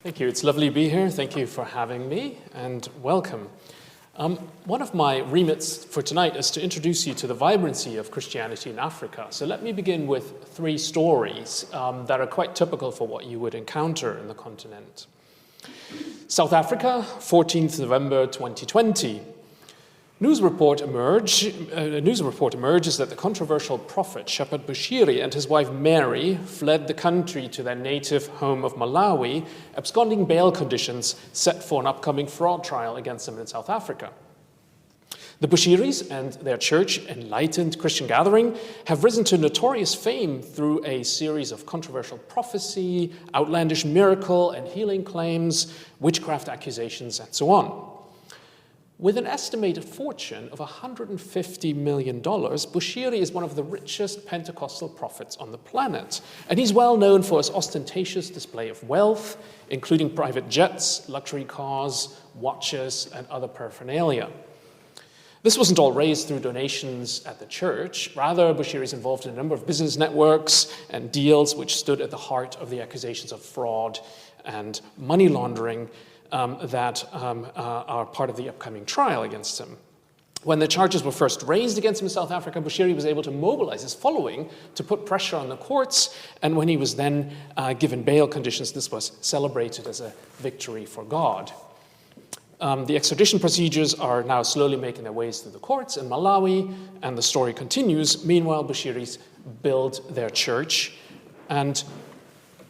Thank you. It's lovely to be here. Thank you for having me, and welcome. One of my remits for tonight is to introduce you to the vibrancy of Christianity in Africa. So let me begin with three stories that are quite typical for what you would encounter in the continent. South Africa, 14th November 2020. A news report emerges that the controversial prophet Shepherd Bushiri and his wife Mary fled the country to their native home of Malawi, absconding bail conditions set for an upcoming fraud trial against them in South Africa. The Bushiris and their church, Enlightened Christian Gathering, have risen to notorious fame through a series of controversial prophecy, outlandish miracle and healing claims, witchcraft accusations, and so on. With an estimated fortune of $150 million, Bushiri is one of the richest Pentecostal prophets on the planet, and he's well known for his ostentatious display of wealth, including private jets, luxury cars, watches, and other paraphernalia. This wasn't all raised through donations at the church. Rather, Bushiri is involved in a number of business networks and deals which stood at the heart of the accusations of fraud and money laundering that are part of the upcoming trial against him. When the charges were first raised against him in South Africa, Bushiri was able to mobilize his following to put pressure on the courts, and when he was then given bail conditions, this was celebrated as a victory for God. The extradition procedures are now slowly making their ways through the courts in Malawi, and the story continues. Meanwhile, Bushiris build their church, and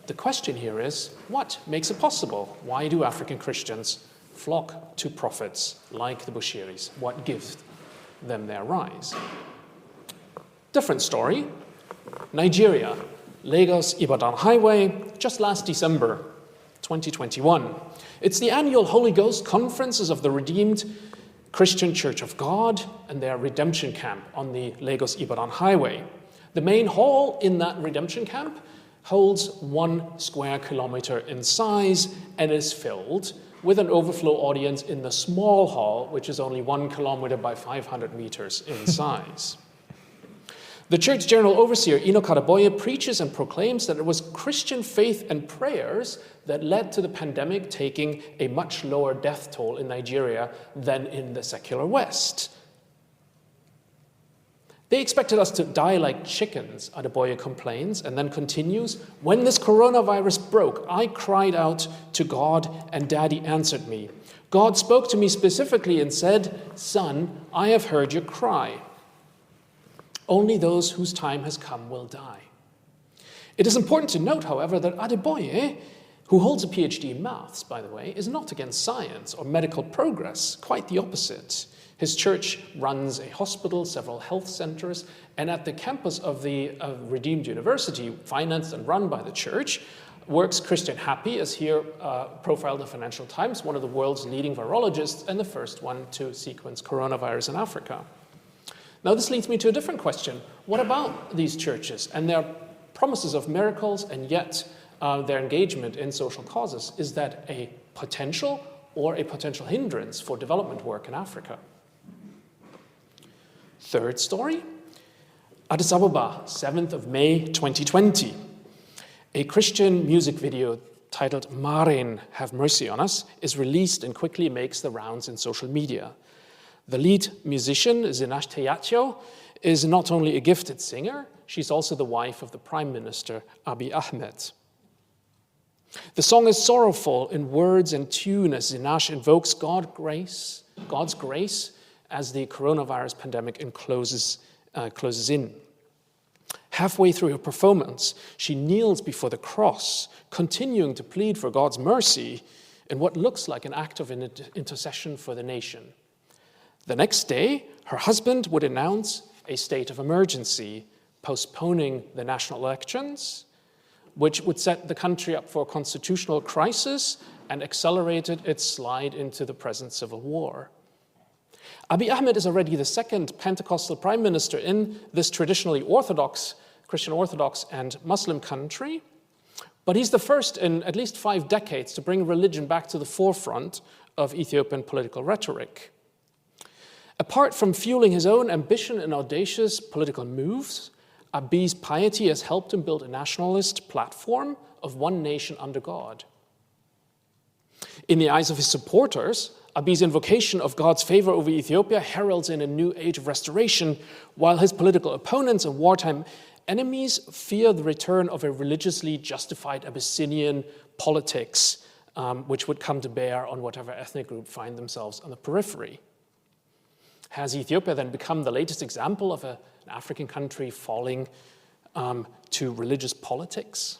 the question here is, what makes it possible? Why do African Christians flock to prophets like the Bushiris? What gives them their rise? Different story. Nigeria, Lagos-Ibadan Highway, just last December 2021. It's the annual Holy Ghost conferences of the Redeemed Christian Church of God and their redemption camp on the Lagos-Ibadan Highway. The main hall in that redemption camp holds 1 square kilometer in size and is filled with an overflow audience in the small hall, which is only 1 kilometer by 500 meters in size. The church general overseer, Enoch Adeboye, preaches and proclaims that it was Christian faith and prayers that led to the pandemic taking a much lower death toll in Nigeria than in the secular West. They expected us to die like chickens, Adeboye complains, and then continues, when this coronavirus broke, I cried out to God and Daddy answered me. God spoke to me specifically and said, son, I have heard your cry. Only those whose time has come will die. It is important to note, however, that Adeboye, who holds a PhD in maths, by the way, is not against science or medical progress, quite the opposite. His church runs a hospital, several health centers, and at the campus of the Redeemed University, financed and run by the church, works Christian Happy, as here profiled in the Financial Times, one of the world's leading virologists and the first one to sequence coronavirus in Africa. Now this leads me to a different question. What about these churches and their promises of miracles and yet their engagement in social causes? Is that a potential or a potential hindrance for development work in Africa? Third story, Addis Ababa, 7th of May 2020. A Christian music video titled Marin, Have Mercy on Us, is released and quickly makes the rounds in social media. The lead musician, Zinash Teyatio, is not only a gifted singer, she's also the wife of the Prime Minister, Abiy Ahmed. The song is sorrowful in words and tune as Zinash invokes God's grace, as the coronavirus pandemic closes in. Halfway through her performance, she kneels before the cross, continuing to plead for God's mercy in what looks like an act of intercession for the nation. The next day, her husband would announce a state of emergency, postponing the national elections, which would set the country up for a constitutional crisis and accelerated its slide into the present civil war. Abiy Ahmed is already the second Pentecostal prime minister in this traditionally Orthodox, Christian Orthodox and Muslim country, but he's the first in at least 5 decades to bring religion back to the forefront of Ethiopian political rhetoric. Apart from fueling his own ambition and audacious political moves, Abiy's piety has helped him build a nationalist platform of one nation under God. In the eyes of his supporters, Abiy's invocation of God's favor over Ethiopia heralds in a new age of restoration, while his political opponents and wartime enemies fear the return of a religiously justified Abyssinian politics, which would come to bear on whatever ethnic group find themselves on the periphery. Has Ethiopia then become the latest example of an African country falling to religious politics?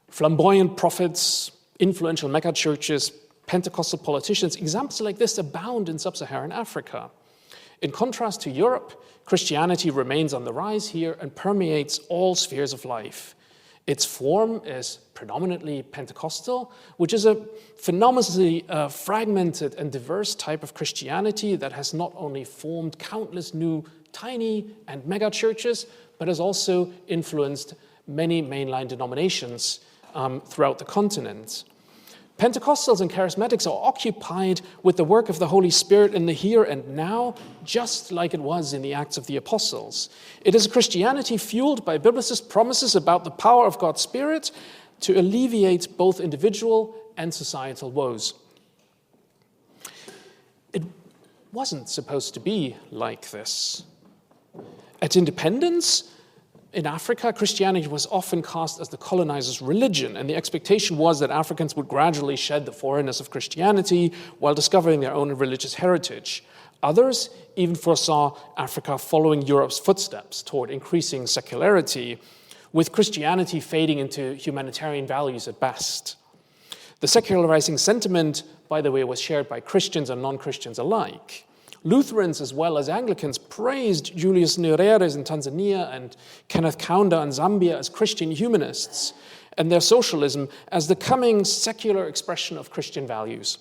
Flamboyant prophets, influential megachurches, Pentecostal politicians, examples like this abound in sub-Saharan Africa. In contrast to Europe, Christianity remains on the rise here and permeates all spheres of life. Its form is predominantly Pentecostal, which is a phenomenally fragmented and diverse type of Christianity that has not only formed countless new tiny and mega churches, but has also influenced many mainline denominations throughout the continent. Pentecostals and charismatics are occupied with the work of the Holy Spirit in the here and now, just like it was in the Acts of the Apostles. It is a Christianity fueled by biblicist promises about the power of God's Spirit to alleviate both individual and societal woes. It wasn't supposed to be like this. At independence, in Africa, Christianity was often cast as the colonizers' religion, and the expectation was that Africans would gradually shed the foreignness of Christianity while discovering their own religious heritage. Others even foresaw Africa following Europe's footsteps toward increasing secularity, with Christianity fading into humanitarian values at best. The secularizing sentiment, by the way, was shared by Christians and non-Christians alike. Lutherans as well as Anglicans praised Julius Nyerere in Tanzania and Kenneth Kaunda in Zambia as Christian humanists, and their socialism as the coming secular expression of Christian values.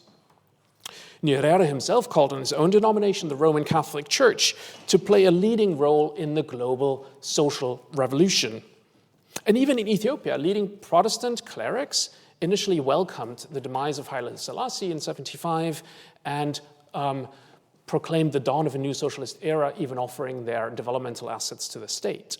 Nyerere himself called on his own denomination, the Roman Catholic Church, to play a leading role in the global social revolution. And even in Ethiopia, leading Protestant clerics initially welcomed the demise of Haile Selassie in 75 and proclaimed the dawn of a new socialist era, even offering their developmental assets to the state.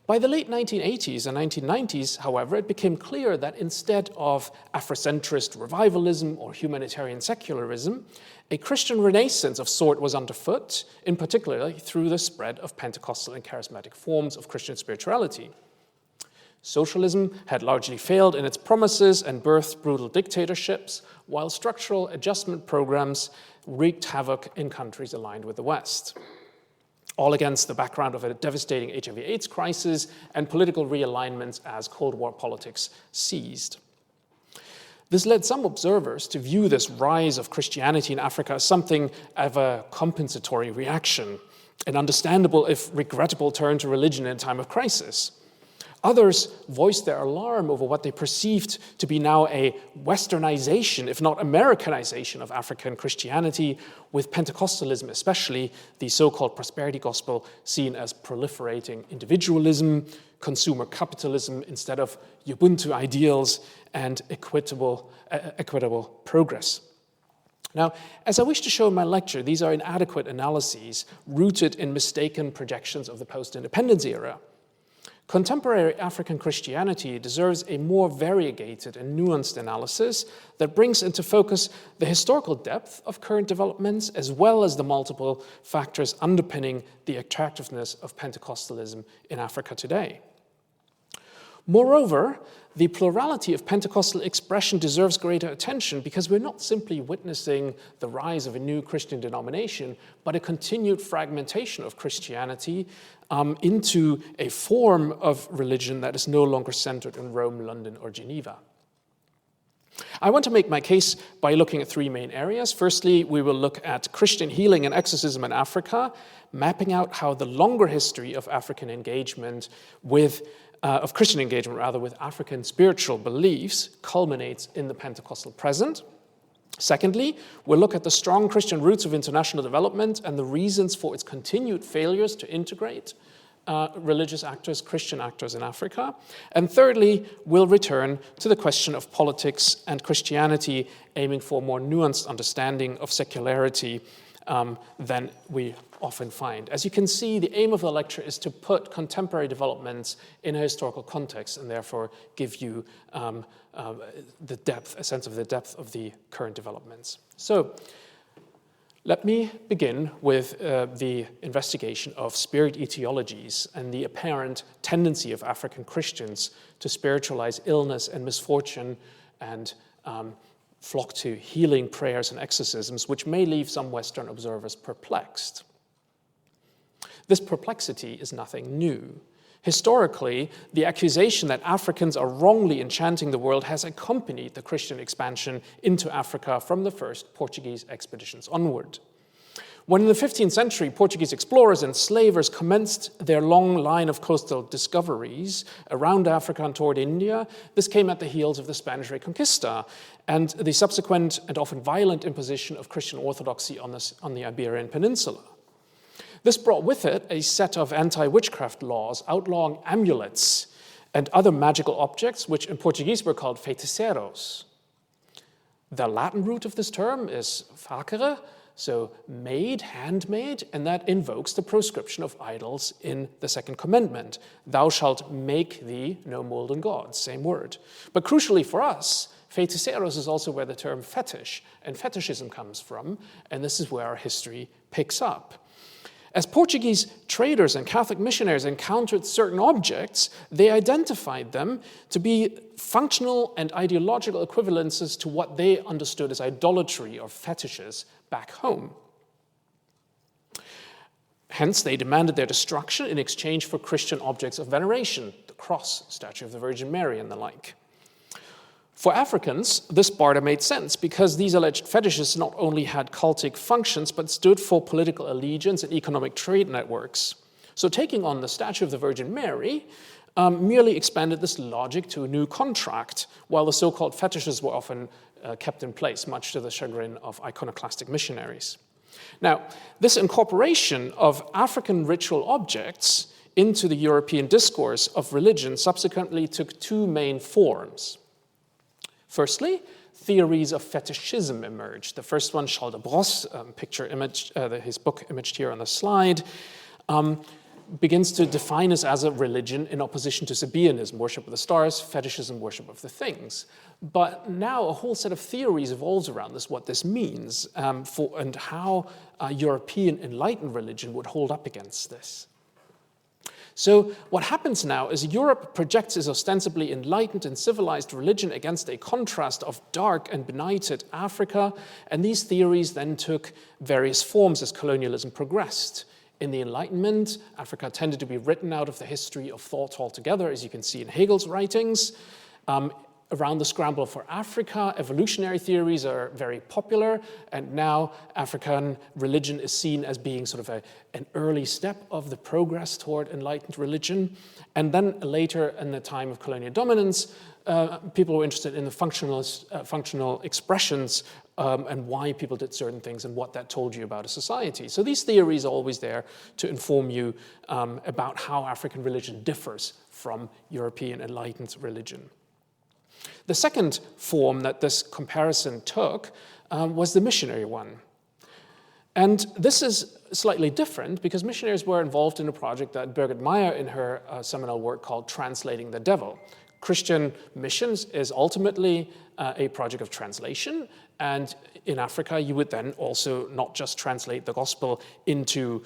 By the late 1980s and 1990s, however, it became clear that instead of Afrocentrist revivalism or humanitarian secularism, a Christian renaissance of sort was underfoot, in particular through the spread of Pentecostal and charismatic forms of Christian spirituality. Socialism had largely failed in its promises and birthed brutal dictatorships, while structural adjustment programs wreaked havoc in countries aligned with the West. All against the background of a devastating HIV/AIDS crisis and political realignments as Cold War politics ceased. This led some observers to view this rise of Christianity in Africa as something of a compensatory reaction, an understandable if regrettable turn to religion in a time of crisis. Others voiced their alarm over what they perceived to be now a westernization, if not Americanization, of African Christianity, with Pentecostalism, especially the so-called prosperity gospel, seen as proliferating individualism, consumer capitalism instead of Ubuntu ideals, and equitable progress. Now, as I wish to show in my lecture, these are inadequate analyses rooted in mistaken projections of the post-independence era. Contemporary African Christianity deserves a more variegated and nuanced analysis that brings into focus the historical depth of current developments as well as the multiple factors underpinning the attractiveness of Pentecostalism in Africa today. Moreover, the plurality of Pentecostal expression deserves greater attention because we're not simply witnessing the rise of a new Christian denomination, but a continued fragmentation of Christianity into a form of religion that is no longer centered in Rome, London, or Geneva. I want to make my case by looking at three main areas. Firstly, we will look at Christian healing and exorcism in Africa, mapping out how the longer history of African engagement of Christian engagement with African spiritual beliefs culminates in the Pentecostal present. Secondly, we'll look at the strong Christian roots of international development and the reasons for its continued failures to integrate religious actors, Christian actors in Africa. And thirdly, we'll return to the question of politics and Christianity, aiming for a more nuanced understanding of secularity than we often find. As you can see, the aim of the lecture is to put contemporary developments in a historical context and therefore give you a sense of the depth of the current developments. So, let me begin with the investigation of spirit etiologies and the apparent tendency of African Christians to spiritualize illness and misfortune and flock to healing prayers and exorcisms, which may leave some Western observers perplexed. This perplexity is nothing new. Historically, the accusation that Africans are wrongly enchanting the world has accompanied the Christian expansion into Africa from the first Portuguese expeditions onward. When in the 15th century, Portuguese explorers and slavers commenced their long line of coastal discoveries around Africa and toward India, this came at the heels of the Spanish Reconquista and the subsequent and often violent imposition of Christian orthodoxy on the Iberian Peninsula. This brought with it a set of anti-witchcraft laws outlawing amulets and other magical objects, which in Portuguese were called feiticeiros. The Latin root of this term is facere, so made, handmade, and that invokes the proscription of idols in the second commandment. Thou shalt make thee no molten gods, same word. But crucially for us, feiticeiros is also where the term fetish and fetishism comes from, and this is where our history picks up. As Portuguese traders and Catholic missionaries encountered certain objects, they identified them to be functional and ideological equivalences to what they understood as idolatry or fetishes back home. Hence, they demanded their destruction in exchange for Christian objects of veneration, the cross, statue of the Virgin Mary, and the like. For Africans, this barter made sense because these alleged fetishes not only had cultic functions, but stood for political allegiance and economic trade networks. So taking on the statue of the Virgin Mary merely expanded this logic to a new contract, while the so-called fetishes were often kept in place, much to the chagrin of iconoclastic missionaries. Now, this incorporation of African ritual objects into the European discourse of religion subsequently took two main forms. Firstly, theories of fetishism emerged. The first one, Charles de his book imaged here on the slide, begins to define this as a religion in opposition to Sabaeanism, worship of the stars, fetishism, worship of the things. But now a whole set of theories evolves around this, what this means, and how European enlightened religion would hold up against this. So what happens now is Europe projects its ostensibly enlightened and civilized religion against a contrast of dark and benighted Africa, and these theories then took various forms as colonialism progressed. In the Enlightenment, Africa tended to be written out of the history of thought altogether, as you can see in Hegel's writings. Around the scramble for Africa, evolutionary theories are very popular, and now African religion is seen as being sort of an early step of the progress toward enlightened religion. And then later, in the time of colonial dominance, people were interested in the functional expressions and why people did certain things and what that told you about a society. So these theories are always there to inform you about how African religion differs from European enlightened religion. The second form that this comparison took was the missionary one. And this is slightly different because missionaries were involved in a project that Birgit Meyer in her seminal work called Translating the Devil. Christian missions is ultimately a project of translation, and in Africa you would then also not just translate the gospel into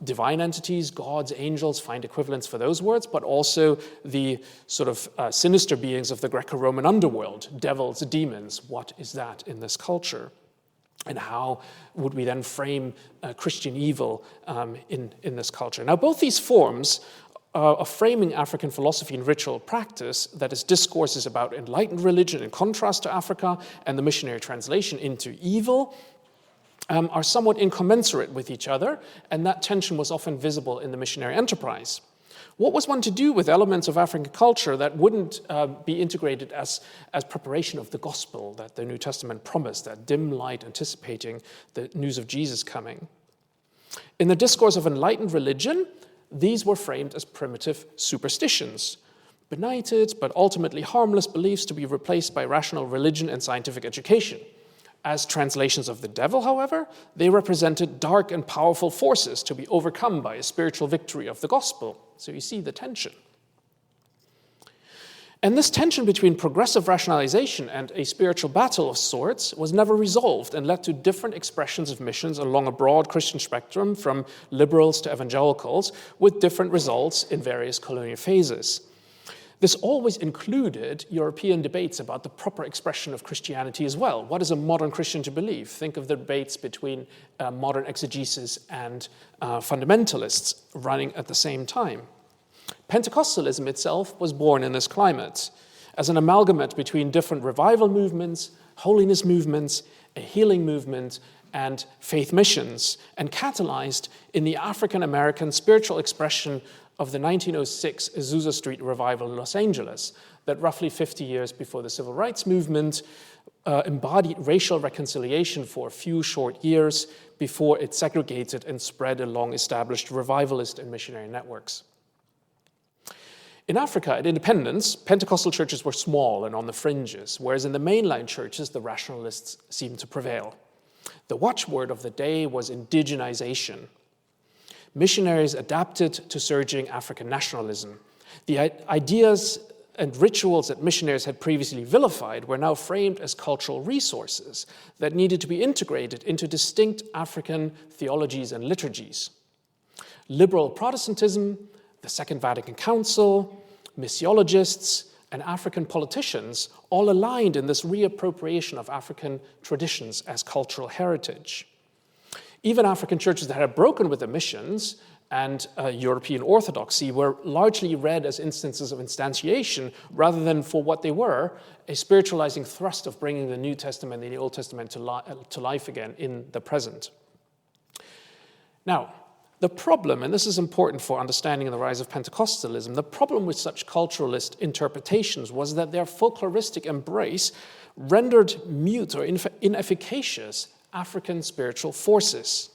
divine entities, gods, angels, find equivalents for those words, but also the sort of sinister beings of the Greco-Roman underworld, devils, demons. What is that in this culture? And how would we then frame Christian evil in this culture? Now, both these forms of framing African philosophy and ritual practice, that is, discourses about enlightened religion in contrast to Africa and the missionary translation into evil, are somewhat incommensurate with each other, and that tension was often visible in the missionary enterprise. What was one to do with elements of African culture that wouldn't be integrated as preparation of the gospel that the New Testament promised, that dim light anticipating the news of Jesus coming? In the discourse of enlightened religion, these were framed as primitive superstitions, benighted but ultimately harmless beliefs to be replaced by rational religion and scientific education. As translations of the devil, however, they represented dark and powerful forces to be overcome by a spiritual victory of the gospel. So you see the tension. And this tension between progressive rationalization and a spiritual battle of sorts was never resolved and led to different expressions of missions along a broad Christian spectrum from liberals to evangelicals, with different results in various colonial phases. This always included European debates about the proper expression of Christianity as well. What is a modern Christian to believe? Think of the debates between modern exegesis and fundamentalists running at the same time. Pentecostalism itself was born in this climate as an amalgamate between different revival movements, holiness movements, a healing movement, and faith missions, and catalyzed in the African-American spiritual expression of the 1906 Azusa Street revival in Los Angeles, that roughly 50 years before the Civil Rights Movement embodied racial reconciliation for a few short years before it segregated and spread along established revivalist and missionary networks. In Africa, at independence, Pentecostal churches were small and on the fringes, whereas in the mainline churches, the rationalists seemed to prevail. The watchword of the day was indigenization. Missionaries adapted to surging African nationalism. The ideas and rituals that missionaries had previously vilified were now framed as cultural resources that needed to be integrated into distinct African theologies and liturgies. Liberal Protestantism, the Second Vatican Council, missiologists, and African politicians all aligned in this reappropriation of African traditions as cultural heritage. Even African churches that had broken with the missions and European orthodoxy were largely read as instances of instantiation rather than for what they were, a spiritualizing thrust of bringing the New Testament and the Old Testament to life again in the present. Now, the problem, and this is important for understanding the rise of Pentecostalism, the problem with such culturalist interpretations was that their folkloristic embrace rendered mute or inefficacious African spiritual forces.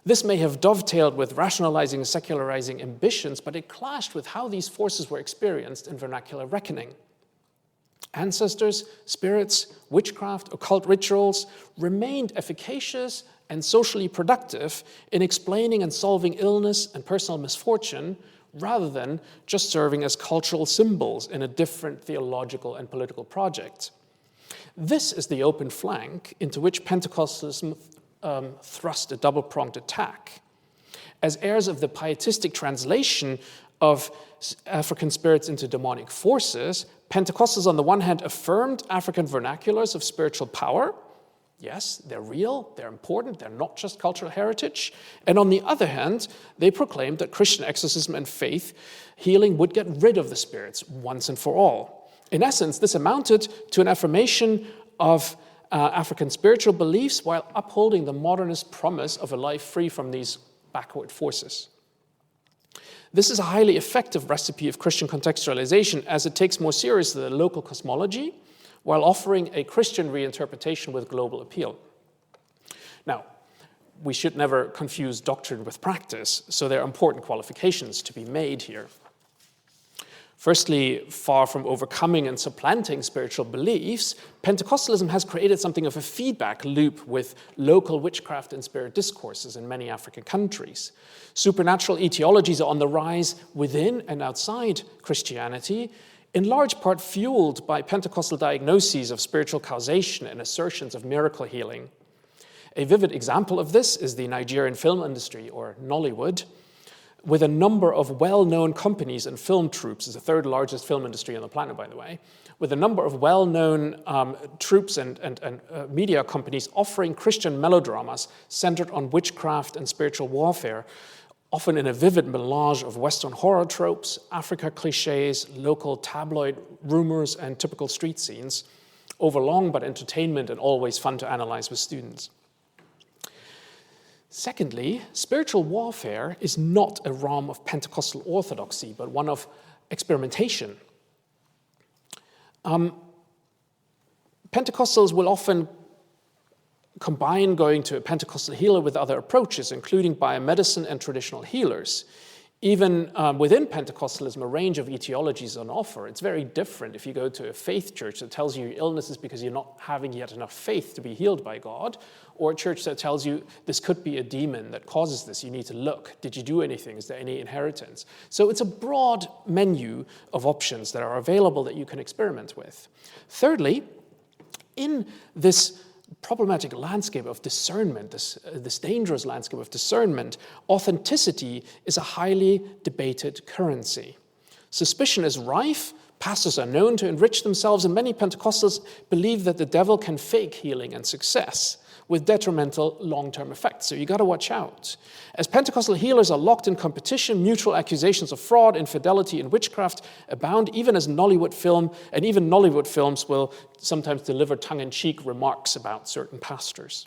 This may have dovetailed with rationalizing and secularizing ambitions, but it clashed with how these forces were experienced in vernacular reckoning. Ancestors, spirits, witchcraft, occult rituals remained efficacious and socially productive in explaining and solving illness and personal misfortune, rather than just serving as cultural symbols in a different theological and political project. This is the open flank into which Pentecostalism thrust a double-pronged attack. As heirs of the pietistic translation of African spirits into demonic forces, Pentecostals on the one hand affirmed African vernaculars of spiritual power. Yes, they're real, they're important, they're not just cultural heritage. And on the other hand, they proclaimed that Christian exorcism and faith healing would get rid of the spirits once and for all. In essence, this amounted to an affirmation of African spiritual beliefs while upholding the modernist promise of a life free from these backward forces. This is a highly effective recipe of Christian contextualization, as it takes more seriously the local cosmology while offering a Christian reinterpretation with global appeal. Now, we should never confuse doctrine with practice, so there are important qualifications to be made here. Firstly, far from overcoming and supplanting spiritual beliefs, Pentecostalism has created something of a feedback loop with local witchcraft and spirit discourses in many African countries. Supernatural etiologies are on the rise within and outside Christianity, in large part fueled by Pentecostal diagnoses of spiritual causation and assertions of miracle healing. A vivid example of this is the Nigerian film industry, or Nollywood, with a number of well-known companies and film troupes. It's the third largest film industry on the planet, by the way, with a number of well-known troupes and media companies offering Christian melodramas centered on witchcraft and spiritual warfare, often in a vivid melange of Western horror tropes, Africa cliches, local tabloid rumors, and typical street scenes, overlong but entertainment and always fun to analyze with students. Secondly, spiritual warfare is not a realm of Pentecostal orthodoxy, but one of experimentation. Pentecostals will often combine going to a Pentecostal healer with other approaches, including biomedicine and traditional healers. Even within Pentecostalism, a range of etiologies is on offer. It's very different if you go to a faith church that tells you your illness is because you're not having yet enough faith to be healed by God, or a church that tells you this could be a demon that causes this. You need to look. Did you do anything? Is there any inheritance? So it's a broad menu of options that are available that you can experiment with. Thirdly, in this problematic landscape of discernment, this dangerous landscape of discernment, authenticity is a highly debated currency. Suspicion is rife, pastors are known to enrich themselves, and many Pentecostals believe that the devil can fake healing and success with detrimental long-term effects. So you got to watch out. As Pentecostal healers are locked in competition, mutual accusations of fraud, infidelity, and witchcraft abound, even Nollywood films will sometimes deliver tongue-in-cheek remarks about certain pastors.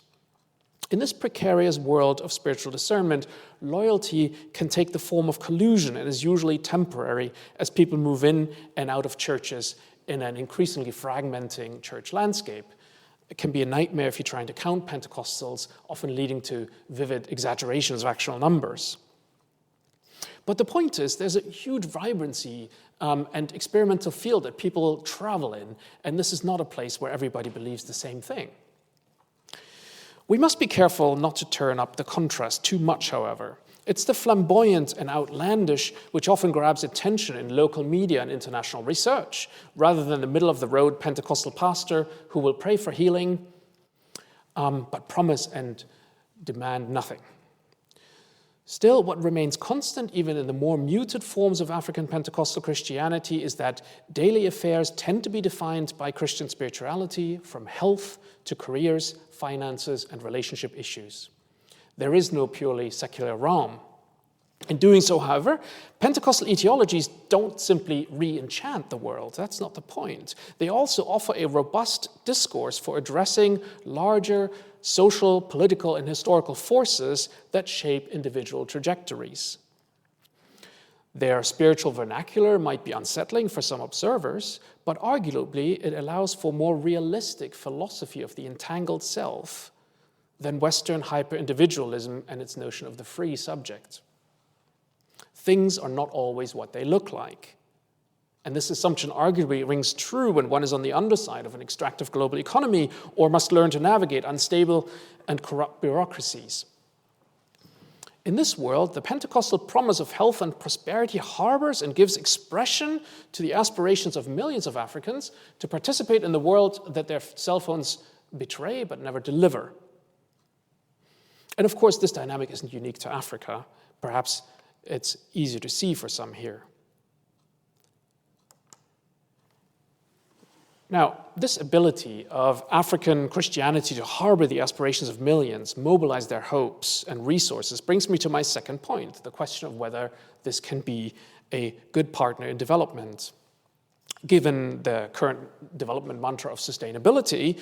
In this precarious world of spiritual discernment, loyalty can take the form of collusion and is usually temporary as people move in and out of churches in an increasingly fragmenting church landscape. It can be a nightmare if you're trying to count Pentecostals, often leading to vivid exaggerations of actual numbers. But the point is, there's a huge vibrancy and experimental field that people travel in, and this is not a place where everybody believes the same thing. We must be careful not to turn up the contrast too much, however. It's the flamboyant and outlandish which often grabs attention in local media and international research, rather than the middle-of-the-road Pentecostal pastor who will pray for healing, but promise and demand nothing. Still, what remains constant, even in the more muted forms of African Pentecostal Christianity, is that daily affairs tend to be defined by Christian spirituality, from health to careers, finances, and relationship issues. There is no purely secular realm. In doing so, however, Pentecostal etiologies don't simply re-enchant the world. That's not the point. They also offer a robust discourse for addressing larger social, political, and historical forces that shape individual trajectories. Their spiritual vernacular might be unsettling for some observers, but arguably it allows for more realistic philosophy of the entangled self than Western hyper-individualism and its notion of the free subject. Things are not always what they look like. And this assumption arguably rings true when one is on the underside of an extractive global economy or must learn to navigate unstable and corrupt bureaucracies. In this world, the Pentecostal promise of health and prosperity harbors and gives expression to the aspirations of millions of Africans to participate in the world that their cell phones betray but never deliver. And of course, this dynamic isn't unique to Africa. Perhaps it's easier to see for some here. Now, this ability of African Christianity to harbor the aspirations of millions, mobilize their hopes and resources, brings me to my second point, the question of whether this can be a good partner in development. Given the current development mantra of sustainability,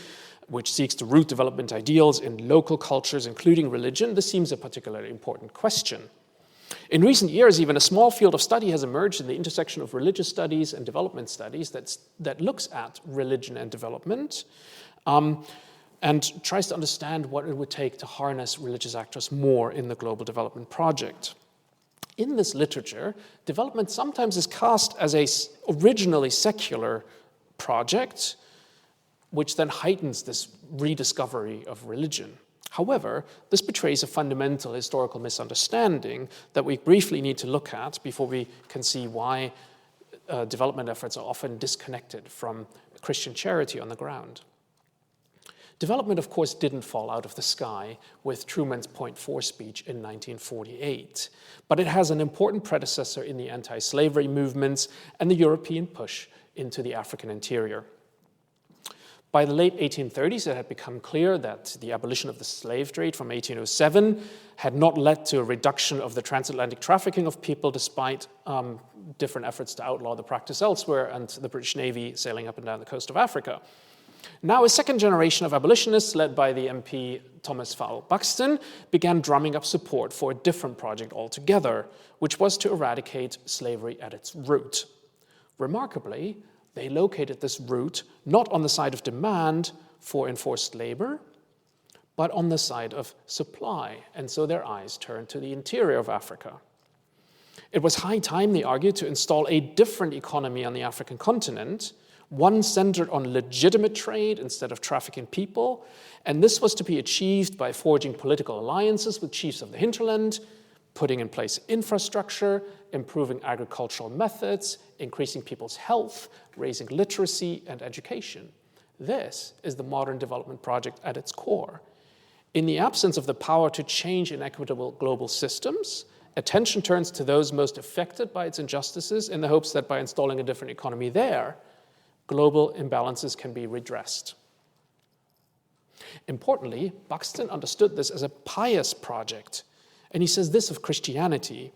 which seeks to root development ideals in local cultures, including religion, this seems a particularly important question. In recent years, even a small field of study has emerged in the intersection of religious studies and development studies that looks at religion and development and tries to understand what it would take to harness religious actors more in the global development project. In this literature, development sometimes is cast as an originally secular project, which then heightens this rediscovery of religion. However, this betrays a fundamental historical misunderstanding that we briefly need to look at before we can see why development efforts are often disconnected from Christian charity on the ground. Development, of course, didn't fall out of the sky with Truman's Point 4 speech in 1948, but it has an important predecessor in the anti-slavery movements and the European push into the African interior. By the late 1830s, it had become clear that the abolition of the slave trade from 1807 had not led to a reduction of the transatlantic trafficking of people, despite different efforts to outlaw the practice elsewhere and the British Navy sailing up and down the coast of Africa. Now, a second generation of abolitionists, led by the MP Thomas Fowler Buxton, began drumming up support for a different project altogether, which was to eradicate slavery at its root. Remarkably, they located this root not on the side of demand for enforced labor, but on the side of supply, and so their eyes turned to the interior of Africa. It was high time, they argued, to install a different economy on the African continent, one centered on legitimate trade instead of trafficking people, and this was to be achieved by forging political alliances with chiefs of the hinterland, putting in place infrastructure, improving agricultural methods, increasing people's health, raising literacy and education. This is the modern development project at its core. In the absence of the power to change inequitable global systems, attention turns to those most affected by its injustices in the hopes that by installing a different economy there, global imbalances can be redressed. Importantly, Buxton understood this as a pious project, and he says this of Christianity: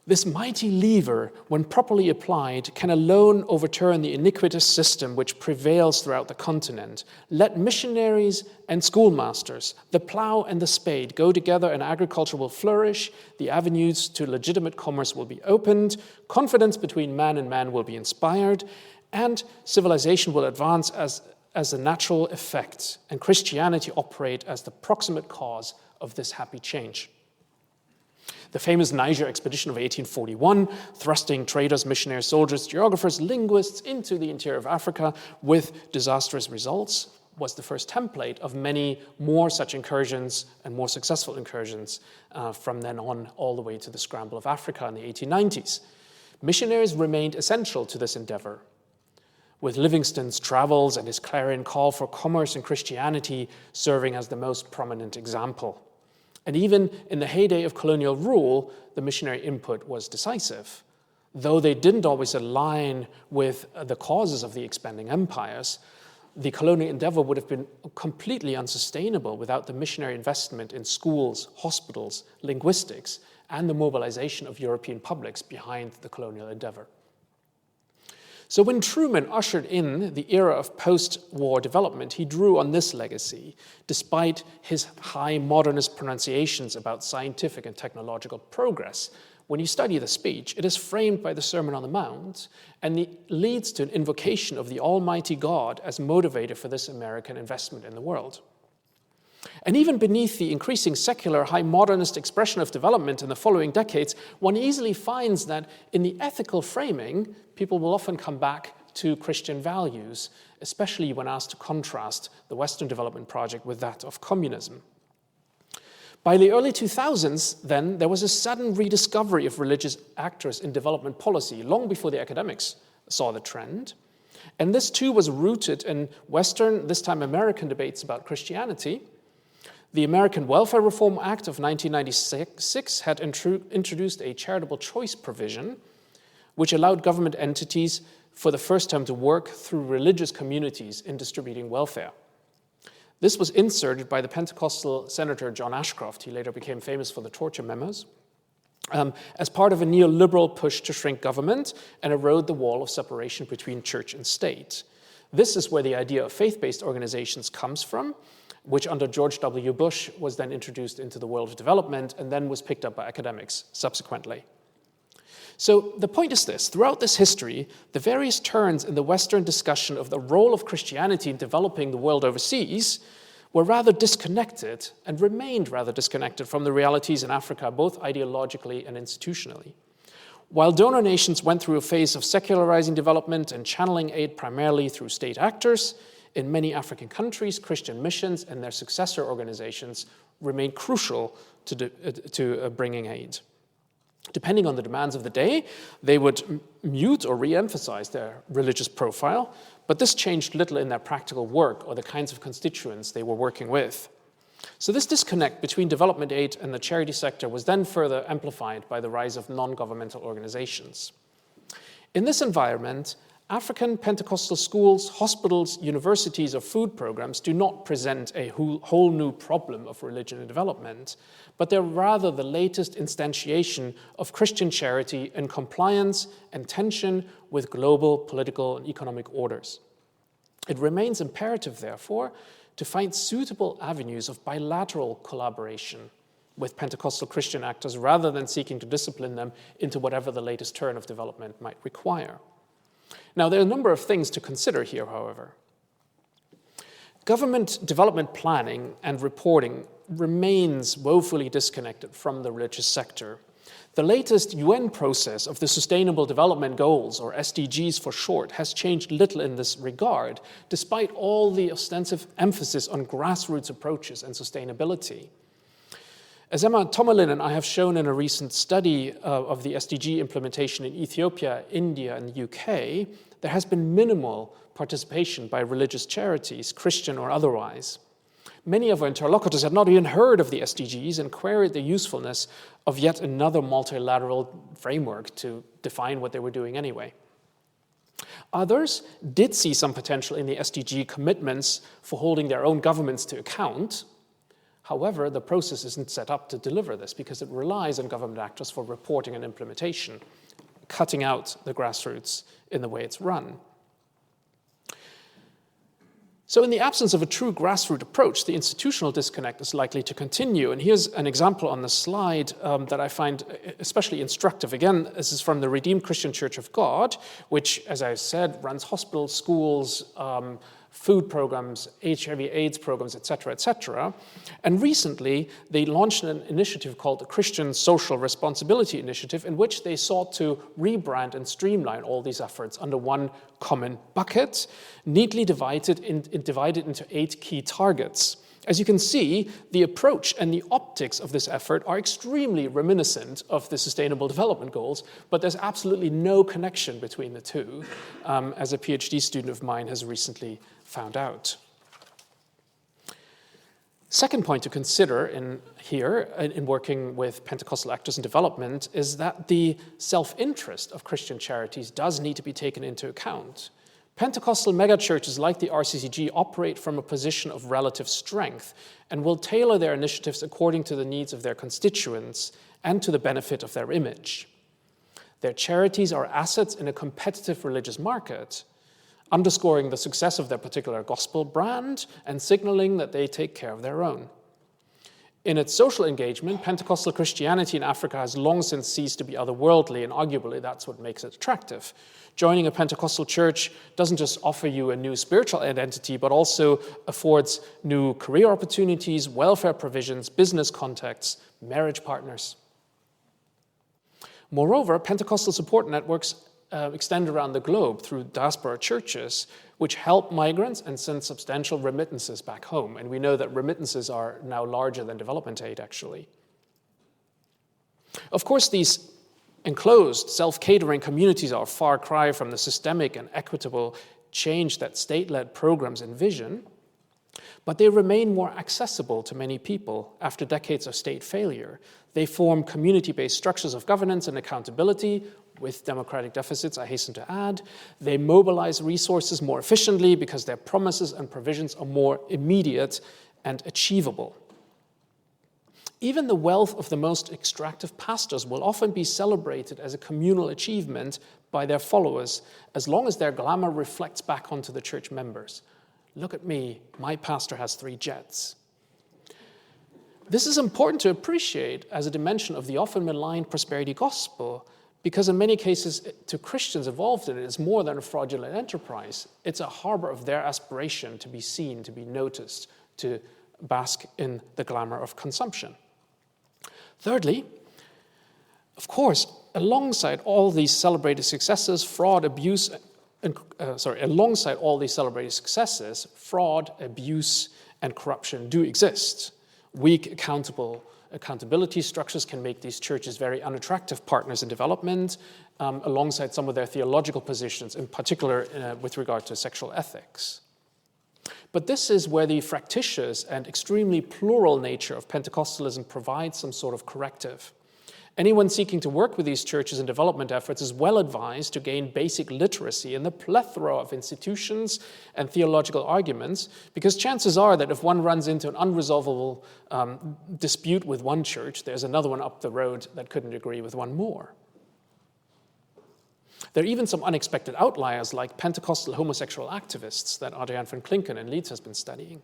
"This mighty lever, when properly applied, can alone overturn the iniquitous system which prevails throughout the continent. Let missionaries and schoolmasters, the plow and the spade, go together and agriculture will flourish, the avenues to legitimate commerce will be opened, confidence between man and man will be inspired, and civilization will advance as a natural effect, and Christianity operate as the proximate cause of this happy change." The famous Niger expedition of 1841, thrusting traders, missionaries, soldiers, geographers, linguists into the interior of Africa with disastrous results, was the first template of many more such incursions and more successful incursions from then on all the way to the scramble of Africa in the 1890s. Missionaries remained essential to this endeavor, with Livingstone's travels and his clarion call for commerce and Christianity serving as the most prominent example. And even in the heyday of colonial rule, the missionary input was decisive. Though they didn't always align with the causes of the expanding empires, the colonial endeavor would have been completely unsustainable without the missionary investment in schools, hospitals, linguistics, and the mobilization of European publics behind the colonial endeavor. So when Truman ushered in the era of post-war development, he drew on this legacy, despite his high modernist pronunciations about scientific and technological progress. When you study the speech, it is framed by the Sermon on the Mount, and it leads to an invocation of the Almighty God as motivator for this American investment in the world. And even beneath the increasing secular, high modernist expression of development in the following decades, one easily finds that in the ethical framing, people will often come back to Christian values, especially when asked to contrast the Western development project with that of communism. By the early 2000s, then, there was a sudden rediscovery of religious actors in development policy, long before the academics saw the trend. And this too was rooted in Western, this time American, debates about Christianity. The American Welfare Reform Act of 1996 had introduced a charitable choice provision, which allowed government entities for the first time to work through religious communities in distributing welfare. This was inserted by the Pentecostal Senator John Ashcroft, he later became famous for the torture memos, as part of a neoliberal push to shrink government and erode the wall of separation between church and state. This is where the idea of faith-based organizations comes from, which under George W. Bush was then introduced into the world of development and then was picked up by academics subsequently. So the point is this: throughout this history, the various turns in the Western discussion of the role of Christianity in developing the world overseas were rather disconnected and remained rather disconnected from the realities in Africa, both ideologically and institutionally. While donor nations went through a phase of secularizing development and channeling aid primarily through state actors, in many African countries, Christian missions and their successor organizations remain crucial to bringing aid. Depending on the demands of the day, they would mute or re-emphasize their religious profile, but this changed little in their practical work or the kinds of constituents they were working with. So this disconnect between development aid and the charity sector was then further amplified by the rise of non-governmental organizations. In this environment, African Pentecostal schools, hospitals, universities, or food programs do not present a whole new problem of religion and development, but they're rather the latest instantiation of Christian charity in compliance and tension with global political and economic orders. It remains imperative, therefore, to find suitable avenues of bilateral collaboration with Pentecostal Christian actors rather than seeking to discipline them into whatever the latest turn of development might require. Now, there are a number of things to consider here, however. Government development planning and reporting remains woefully disconnected from the religious sector. The latest UN process of the Sustainable Development Goals, or SDGs for short, has changed little in this regard, despite all the ostensive emphasis on grassroots approaches and sustainability. As Emma Tomalin and I have shown in a recent study of the SDG implementation in Ethiopia, India, and the UK, there has been minimal participation by religious charities, Christian or otherwise. Many of our interlocutors had not even heard of the SDGs and queried the usefulness of yet another multilateral framework to define what they were doing anyway. Others did see some potential in the SDG commitments for holding their own governments to account. However, the process isn't set up to deliver this because it relies on government actors for reporting and implementation, cutting out the grassroots in the way it's run. So in the absence of a true grassroots approach, the institutional disconnect is likely to continue. And here's an example on the slide that I find especially instructive. Again, this is from the Redeemed Christian Church of God, which, as I said, runs hospitals, schools, food programs, HIV/AIDS programs, etc., etc. And recently, they launched an initiative called the Christian Social Responsibility Initiative, in which they sought to rebrand and streamline all these efforts under one common bucket, neatly divided into 8 key targets. As you can see, the approach and the optics of this effort are extremely reminiscent of the Sustainable Development Goals, but there's absolutely no connection between the two, as a PhD student of mine has recently found out. Second point to consider in working with Pentecostal actors in development is that the self-interest of Christian charities does need to be taken into account. Pentecostal megachurches like the RCCG operate from a position of relative strength and will tailor their initiatives according to the needs of their constituents and to the benefit of their image. Their charities are assets in a competitive religious market, underscoring the success of their particular gospel brand and signaling that they take care of their own. In its social engagement, Pentecostal Christianity in Africa has long since ceased to be otherworldly, and arguably that's what makes it attractive. Joining a Pentecostal church doesn't just offer you a new spiritual identity, but also affords new career opportunities, welfare provisions, business contacts, marriage partners. Moreover, Pentecostal support networks extend around the globe through diaspora churches, which help migrants and send substantial remittances back home. And we know that remittances are now larger than development aid, actually. Of course, these enclosed, self-catering communities are a far cry from the systemic and equitable change that state-led programs envision, but they remain more accessible to many people after decades of state failure. They form community-based structures of governance and accountability, with democratic deficits, I hasten to add. They mobilize resources more efficiently because their promises and provisions are more immediate and achievable. Even the wealth of the most extractive pastors will often be celebrated as a communal achievement by their followers, as long as their glamour reflects back onto the church members. Look at me, my pastor has 3 jets. This is important to appreciate as a dimension of the often maligned prosperity gospel, because in many cases, to Christians involved in it, it's more than a fraudulent enterprise. It's a harbor of their aspiration to be seen, to be noticed, to bask in the glamour of consumption. Thirdly, of course, alongside all these celebrated successes, fraud, abuse, and corruption do exist. Weak, accountability structures can make these churches very unattractive partners in development, alongside some of their theological positions, in particular with regard to sexual ethics. But this is where the fractious and extremely plural nature of Pentecostalism provides some sort of corrective. Anyone seeking to work with these churches in development efforts is well advised to gain basic literacy in the plethora of institutions and theological arguments, because chances are that if one runs into an unresolvable dispute with one church, there's another one up the road that couldn't agree with one more. There are even some unexpected outliers like Pentecostal homosexual activists that Adriaan van Klinken in Leeds has been studying.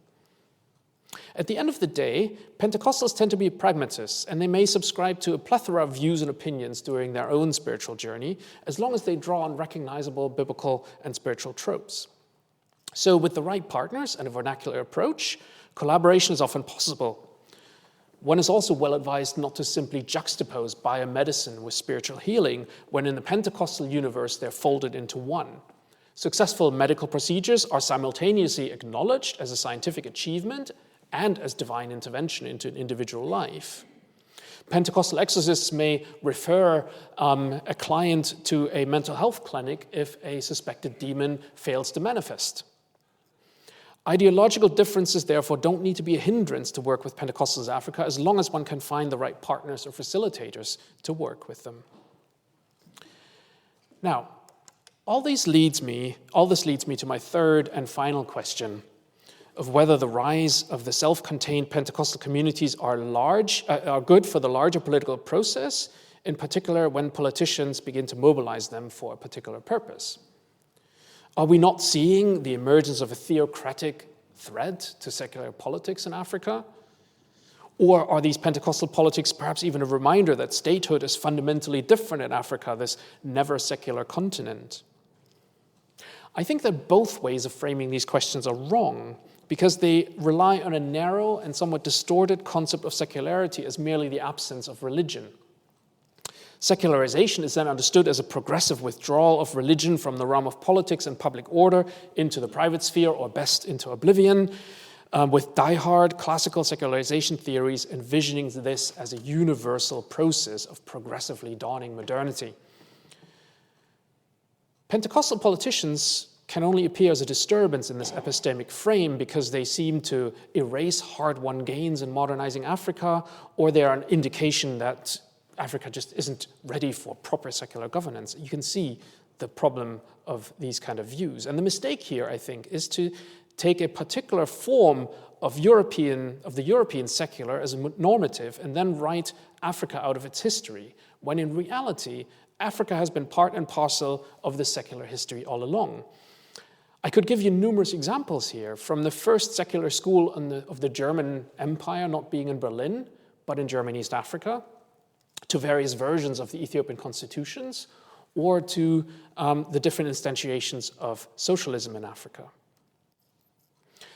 At the end of the day, Pentecostals tend to be pragmatists, and they may subscribe to a plethora of views and opinions during their own spiritual journey, as long as they draw on recognizable biblical and spiritual tropes. So with the right partners and a vernacular approach, collaboration is often possible. one is also well advised not to simply juxtapose biomedicine with spiritual healing, when in the Pentecostal universe they're folded into one. Successful medical procedures are simultaneously acknowledged as a scientific achievement and as divine intervention into an individual life. Pentecostal exorcists may refer a client to a mental health clinic if a suspected demon fails to manifest. Ideological differences, therefore, don't need to be a hindrance to work with Pentecostals in Africa, as long as one can find the right partners or facilitators to work with them. Now, all this leads me to my third and final question of whether the rise of the self-contained Pentecostal communities are good for the larger political process, in particular when politicians begin to mobilize them for a particular purpose. Are we not seeing the emergence of a theocratic threat to secular politics in Africa? Or are these Pentecostal politics perhaps even a reminder that statehood is fundamentally different in Africa, this never secular continent? I think that both ways of framing these questions are wrong, because they rely on a narrow and somewhat distorted concept of secularity as merely the absence of religion. Secularization is then understood as a progressive withdrawal of religion from the realm of politics and public order into the private sphere, or best into oblivion, with die-hard classical secularization theories envisioning this as a universal process of progressively dawning modernity. Pentecostal politicians can only appear as a disturbance in this epistemic frame because they seem to erase hard-won gains in modernizing Africa, or they are an indication that Africa just isn't ready for proper secular governance. You can see the problem of these kind of views. And the mistake here, I think, is to take a particular form of the European secular as a normative and then write Africa out of its history, when in reality, Africa has been part and parcel of the secular history all along. I could give you numerous examples here, from the first secular school of the German Empire not being in Berlin, but in German East Africa, to various versions of the Ethiopian constitutions, or to the different instantiations of socialism in Africa.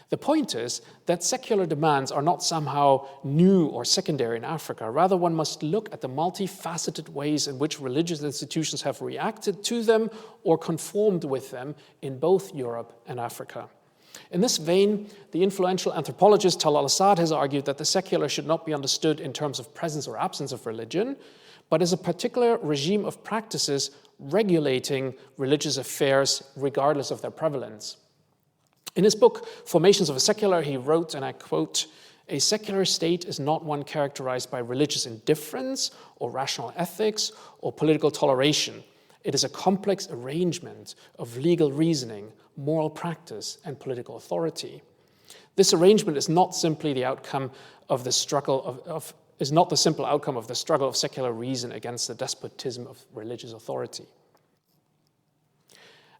The point is that secular demands are not somehow new or secondary in Africa. Rather, one must look at the multifaceted ways in which religious institutions have reacted to them or conformed with them in both Europe and Africa. In this vein, the influential anthropologist Tal al-Assad has argued that the secular should not be understood in terms of presence or absence of religion, but as a particular regime of practices regulating religious affairs regardless of their prevalence. In his book, Formations of a Secular, he wrote, and I quote, "A secular state is not one characterized by religious indifference or rational ethics or political toleration. It is a complex arrangement of legal reasoning, moral practice, and political authority. This arrangement is not simply the outcome of the struggle is not the simple outcome of the struggle of secular reason against the despotism of religious authority."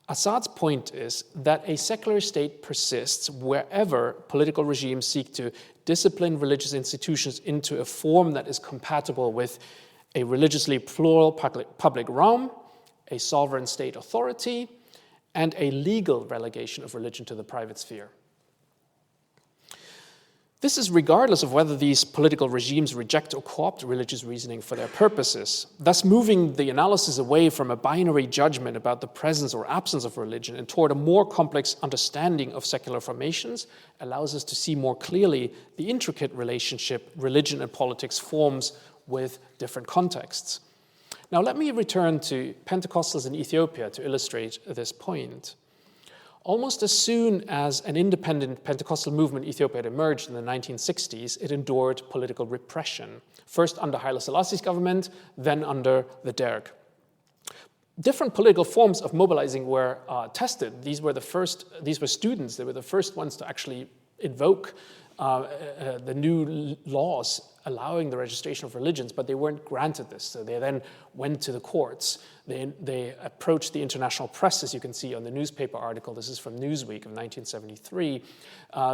Assad's point is that a secular state persists wherever political regimes seek to discipline religious institutions into a form that is compatible with a religiously plural public realm, a sovereign state authority, and a legal relegation of religion to the private sphere. This is regardless of whether these political regimes reject or co-opt religious reasoning for their purposes, thus moving the analysis away from a binary judgment about the presence or absence of religion and toward a more complex understanding of secular formations allows us to see more clearly the intricate relationship religion and politics forms with different contexts. Now let me return to Pentecostals in Ethiopia to illustrate this point. Almost as soon as an independent Pentecostal movement in Ethiopia had emerged in the 1960s, it endured political repression, first under Haile Selassie's government, then under the Derg. Different political forms of mobilizing were tested. These were students. They were the first ones to actually invoke the new laws allowing the registration of religions, but they weren't granted this. So they then went to the courts. They approached the international press, as you can see on the newspaper article. This is from Newsweek of 1973.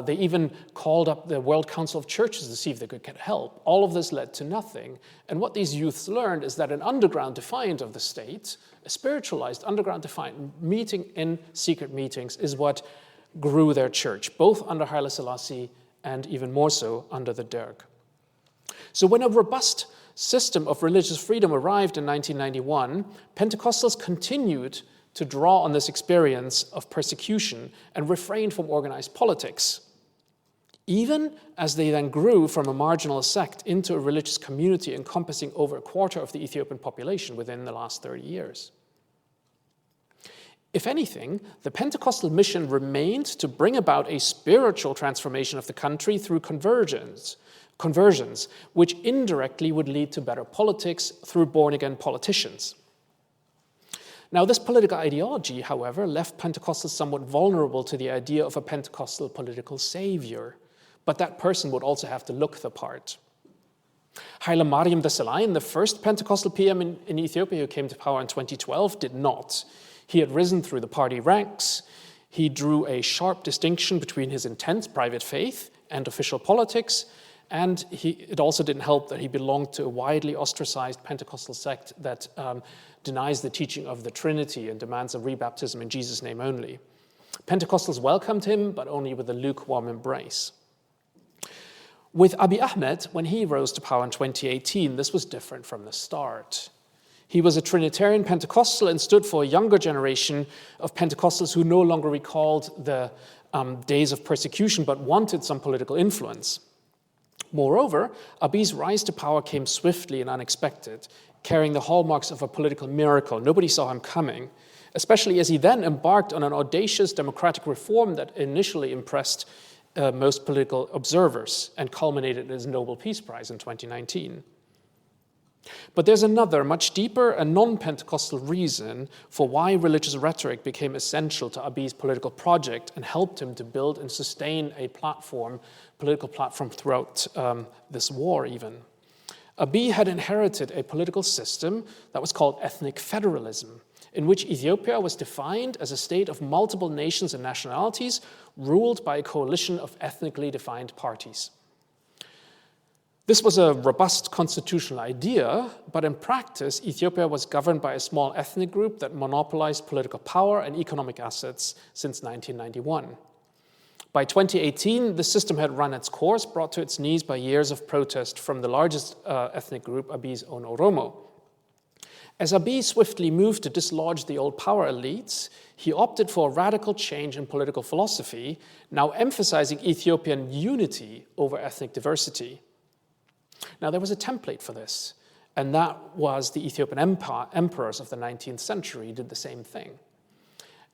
They even called up the World Council of Churches to see if they could get help. All of this led to nothing. And what these youths learned is that an underground defiant of the state, a spiritualized underground defiant, meeting in secret meetings is what grew their church, both under Haile Selassie and even more so under the Derg. So when a robust system of religious freedom arrived in 1991, Pentecostals continued to draw on this experience of persecution and refrained from organized politics, even as they then grew from a marginal sect into a religious community encompassing over a quarter of the Ethiopian population within the last 30 years. If anything, the Pentecostal mission remained to bring about a spiritual transformation of the country through conversions, which indirectly would lead to better politics through born-again politicians. Now, this political ideology, however, left Pentecostals somewhat vulnerable to the idea of a Pentecostal political savior, but that person would also have to look the part. Haile Mariam Desalegn, the first Pentecostal PM in Ethiopia who came to power in 2012, did not. He had risen through the party ranks. He drew a sharp distinction between his intense private faith and official politics, and it also didn't help that he belonged to a widely ostracized Pentecostal sect that denies the teaching of the Trinity and demands a rebaptism in Jesus' name only. Pentecostals welcomed him, but only with a lukewarm embrace. With Abiy Ahmed, when he rose to power in 2018, this was different from the start. He was a Trinitarian Pentecostal and stood for a younger generation of Pentecostals who no longer recalled the days of persecution, but wanted some political influence. Moreover, Abiy's rise to power came swiftly and unexpected, carrying the hallmarks of a political miracle. Nobody saw him coming, especially as he then embarked on an audacious democratic reform that initially impressed most political observers and culminated in his Nobel Peace Prize in 2019. But there's another, much deeper and non-Pentecostal reason for why religious rhetoric became essential to Abiy's political project and helped him to build and sustain a political platform throughout this war even. Abiy had inherited a political system that was called ethnic federalism, in which Ethiopia was defined as a state of multiple nations and nationalities ruled by a coalition of ethnically defined parties. This was a robust constitutional idea, but in practice, Ethiopia was governed by a small ethnic group that monopolized political power and economic assets since 1991. By 2018, the system had run its course, brought to its knees by years of protest from the largest ethnic group, Abiy's own Oromo. As Abiy swiftly moved to dislodge the old power elites, he opted for a radical change in political philosophy, now emphasizing Ethiopian unity over ethnic diversity. Now, there was a template for this, and that was the Ethiopian emperors of the 19th century did the same thing.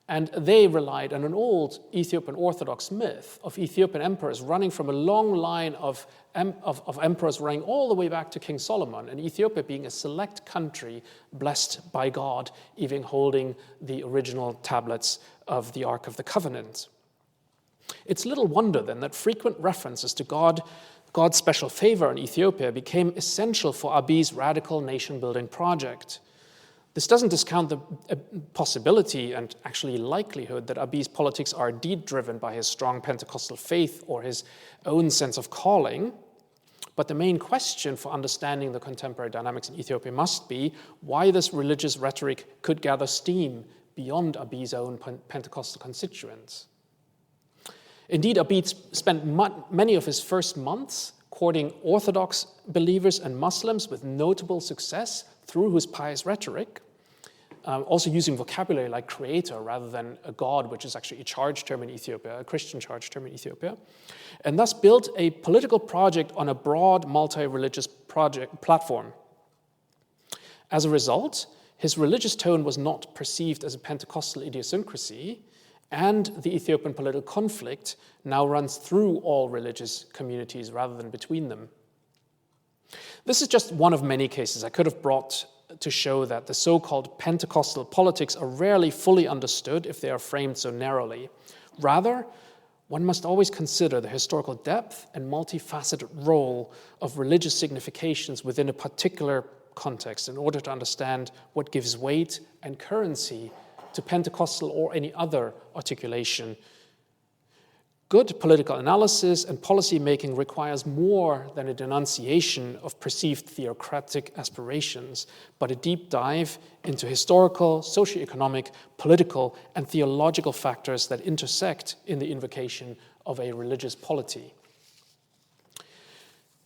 And they relied on an old Ethiopian Orthodox myth of Ethiopian emperors running from a long line of emperors running all the way back to King Solomon, and Ethiopia being a select country blessed by God, even holding the original tablets of the Ark of the Covenant. It's little wonder then that frequent references to God's special favor in Ethiopia became essential for Abiy's radical nation-building project. This doesn't discount the possibility and actually likelihood that Abiy's politics are indeed driven by his strong Pentecostal faith or his own sense of calling. But the main question for understanding the contemporary dynamics in Ethiopia must be why this religious rhetoric could gather steam beyond Abiy's own Pentecostal constituents. Indeed, Abiy spent many of his first months courting Orthodox believers and Muslims with notable success through his pious rhetoric, also using vocabulary like creator rather than a god, which is actually a charge term in Ethiopia, a Christian charge term in Ethiopia, and thus built a political project on a broad multi-religious platform. As a result, his religious tone was not perceived as a Pentecostal idiosyncrasy, and the Ethiopian political conflict now runs through all religious communities rather than between them. This is just one of many cases I could have brought to show that the so-called Pentecostal politics are rarely fully understood if they are framed so narrowly. Rather, one must always consider the historical depth and multifaceted role of religious significations within a particular context in order to understand what gives weight and currency to Pentecostal or any other articulation. Good political analysis and policy making requires more than a denunciation of perceived theocratic aspirations, but a deep dive into historical, socioeconomic, political, and theological factors that intersect in the invocation of a religious polity.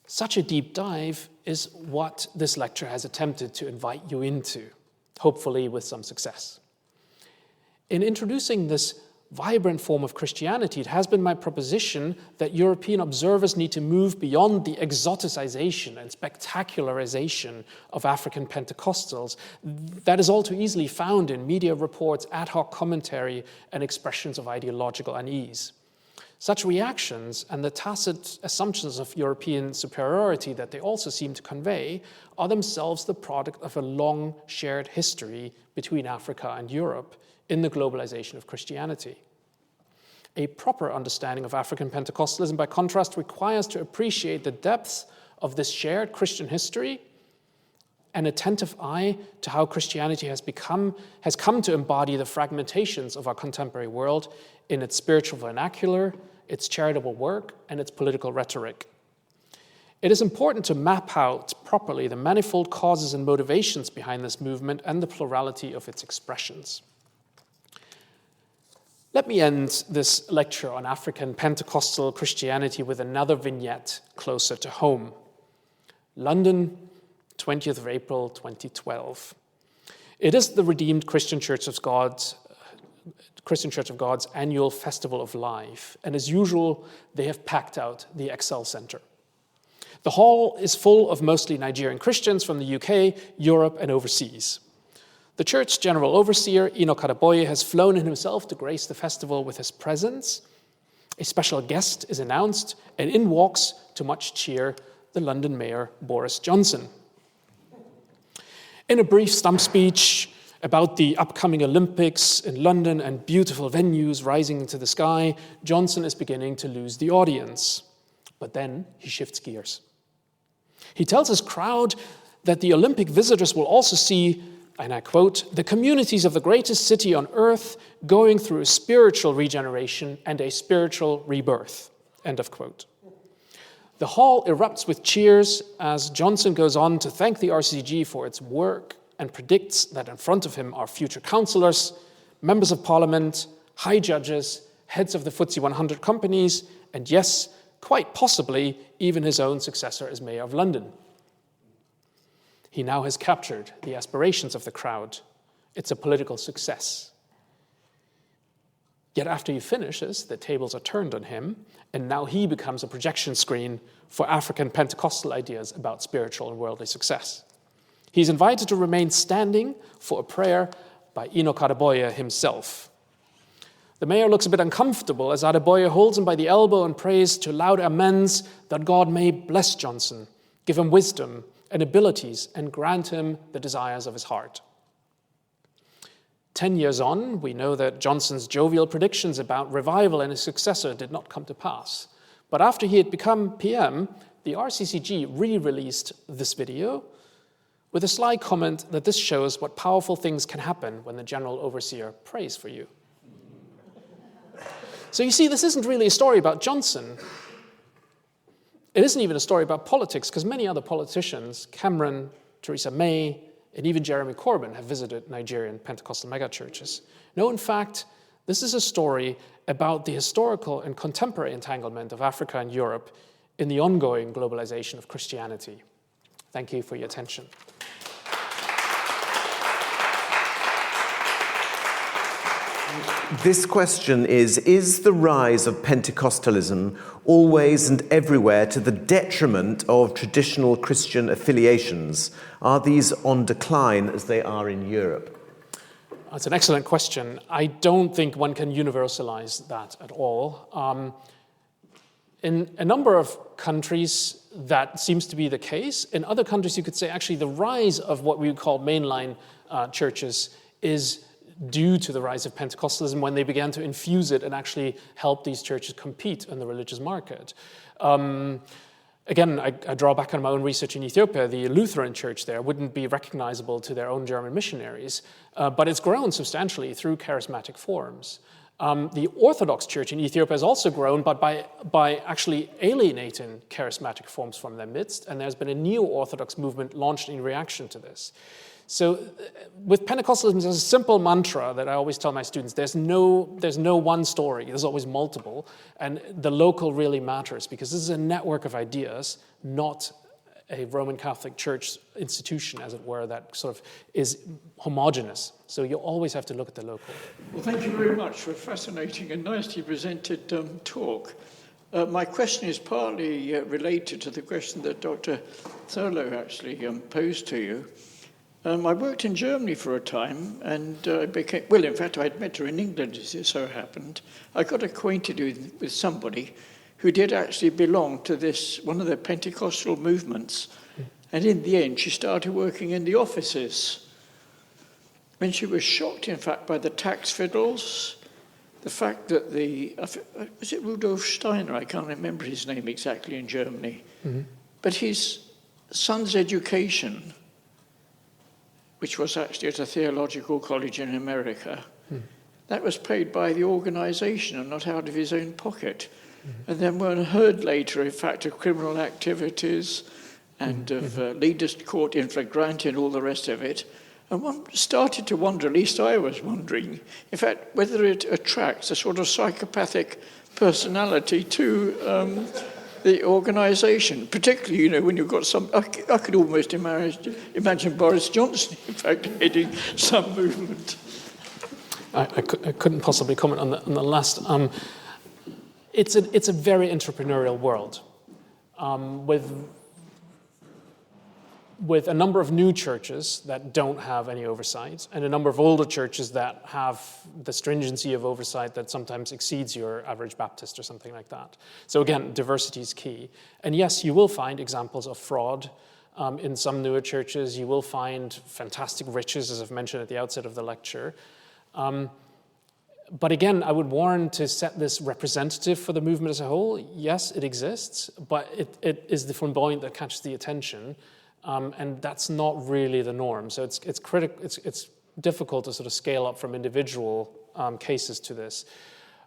Such a deep dive is what this lecture has attempted to invite you into, hopefully with some success. In introducing this vibrant form of Christianity, it has been my proposition that European observers need to move beyond the exoticization and spectacularization of African Pentecostals that is all too easily found in media reports, ad hoc commentary, and expressions of ideological unease. Such reactions and the tacit assumptions of European superiority that they also seem to convey are themselves the product of a long shared history between Africa and Europe in the globalization of Christianity. A proper understanding of African Pentecostalism, by contrast, requires to appreciate the depth of this shared Christian history, an attentive eye to how Christianity has come to embody the fragmentations of our contemporary world in its spiritual vernacular, its charitable work, and its political rhetoric. It is important to map out properly the manifold causes and motivations behind this movement and the plurality of its expressions. Let me end this lecture on African Pentecostal Christianity with another vignette closer to home. London, 20th of April, 2012. It is the Redeemed Christian Church of God's annual Festival of Life, and as usual, they have packed out the Excel Center. The hall is full of mostly Nigerian Christians from the UK, Europe, and overseas. The church's general overseer, Enoch Adeboye, has flown in himself to grace the festival with his presence. A special guest is announced, and in walks, to much cheer, the London Mayor, Boris Johnson. In a brief stump speech about the upcoming Olympics in London and beautiful venues rising into the sky, Johnson is beginning to lose the audience. But then he shifts gears. He tells his crowd that the Olympic visitors will also see, and I quote, "the communities of the greatest city on earth going through a spiritual regeneration and a spiritual rebirth," end of quote. The hall erupts with cheers as Johnson goes on to thank the RCCG for its work and predicts that in front of him are future councillors, members of parliament, high judges, heads of the FTSE 100 companies, and yes, quite possibly even his own successor as mayor of London. He now has captured the aspirations of the crowd. It's a political success. Yet after he finishes, the tables are turned on him, and now he becomes a projection screen for African Pentecostal ideas about spiritual and worldly success. He's invited to remain standing for a prayer by Enoch Adeboye himself. The mayor looks a bit uncomfortable as Adeboye holds him by the elbow and prays to loud amens that God may bless Johnson, give him wisdom and abilities, and grant him the desires of his heart. 10 years on, we know that Johnson's jovial predictions about revival and his successor did not come to pass. But after he had become PM, the RCCG re-released this video with a sly comment that this shows what powerful things can happen when the general overseer prays for you. So you see, this isn't really a story about Johnson. It isn't even a story about politics, because many other politicians, Cameron, Theresa May, and even Jeremy Corbyn, have visited Nigerian Pentecostal megachurches. No, in fact, this is a story about the historical and contemporary entanglement of Africa and Europe in the ongoing globalization of Christianity. Thank you for your attention. This question is the rise of Pentecostalism always and everywhere to the detriment of traditional Christian affiliations? Are these on decline as they are in Europe? That's an excellent question. I don't think one can universalize that at all. In a number of countries, that seems to be the case. In other countries, you could say actually the rise of what we would call mainline churches is due to the rise of Pentecostalism when they began to infuse it and actually help these churches compete in the religious market. Again, I draw back on my own research in Ethiopia. The Lutheran church there wouldn't be recognizable to their own German missionaries, but it's grown substantially through charismatic forms. The Orthodox Church in Ethiopia has also grown, but by actually alienating charismatic forms from their midst, and there's been a neo-Orthodox movement launched in reaction to this. So with Pentecostalism, there's a simple mantra that I always tell my students: there's no one story. There's always multiple, and the local really matters because this is a network of ideas, not a Roman Catholic Church institution, as it were, that sort of is homogenous. So you always have to look at the local. Well, thank you very much for a fascinating and nicely presented talk. My question is partly related to the question that Dr. Thurlow actually posed to you. I worked in Germany for a time, and in fact, I'd met her in England, as it so happened. I got acquainted with somebody who did actually belong to one of the Pentecostal movements. And in the end, she started working in the offices. When she was shocked, in fact, by the tax fiddles, the fact that was it Rudolf Steiner? I can't remember his name exactly in Germany. Mm-hmm. But his son's education, which was actually at a theological college in America, that was paid by the organization and not out of his own pocket. And then one heard later, in fact, of criminal activities and of leaders caught in flagrante and all the rest of it. And one started to wonder, at least I was wondering, in fact, whether it attracts a sort of psychopathic personality to the organisation, particularly, when you've got some... I could almost imagine Boris Johnson, in fact, heading some movement. I couldn't possibly comment on the last... It's a very entrepreneurial world, with a number of new churches that don't have any oversight, and a number of older churches that have the stringency of oversight that sometimes exceeds your average Baptist or something like that. So again, diversity is key. And yes, you will find examples of fraud in some newer churches. You will find fantastic riches, as I've mentioned at the outset of the lecture. But again, I would warn to set this representative for the movement as a whole. Yes, it exists, but it is the flamboyant that catches the attention, and that's not really the norm. So it's difficult to sort of scale up from individual cases to this.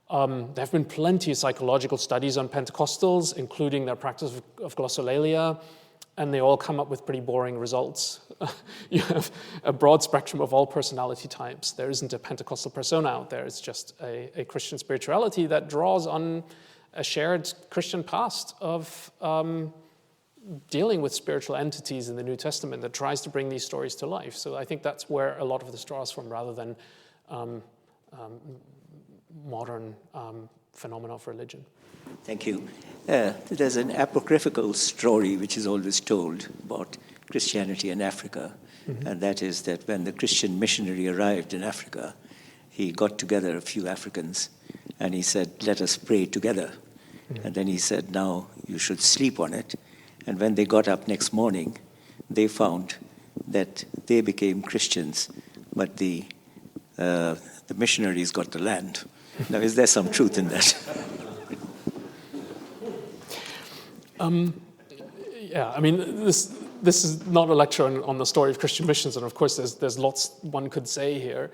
There have been plenty of psychological studies on Pentecostals, including their practice of glossolalia, and they all come up with pretty boring results. You have a broad spectrum of all personality types. There isn't a Pentecostal persona out there. It's just a Christian spirituality that draws on a shared Christian past of dealing with spiritual entities in the New Testament that tries to bring these stories to life. So I think that's where a lot of this draws from, rather than modern phenomena of religion. Thank you. There's an apocryphal story which is always told about Christianity in Africa, and that is that when the Christian missionary arrived in Africa, he got together a few Africans, and he said, "Let us pray together." And then he said, "Now you should sleep on it." And when they got up next morning, they found that they became Christians, but the missionaries got the land. Now, is there some truth in that? Yeah, I mean, this is not a lecture on the story of Christian missions, and of course there's lots one could say here.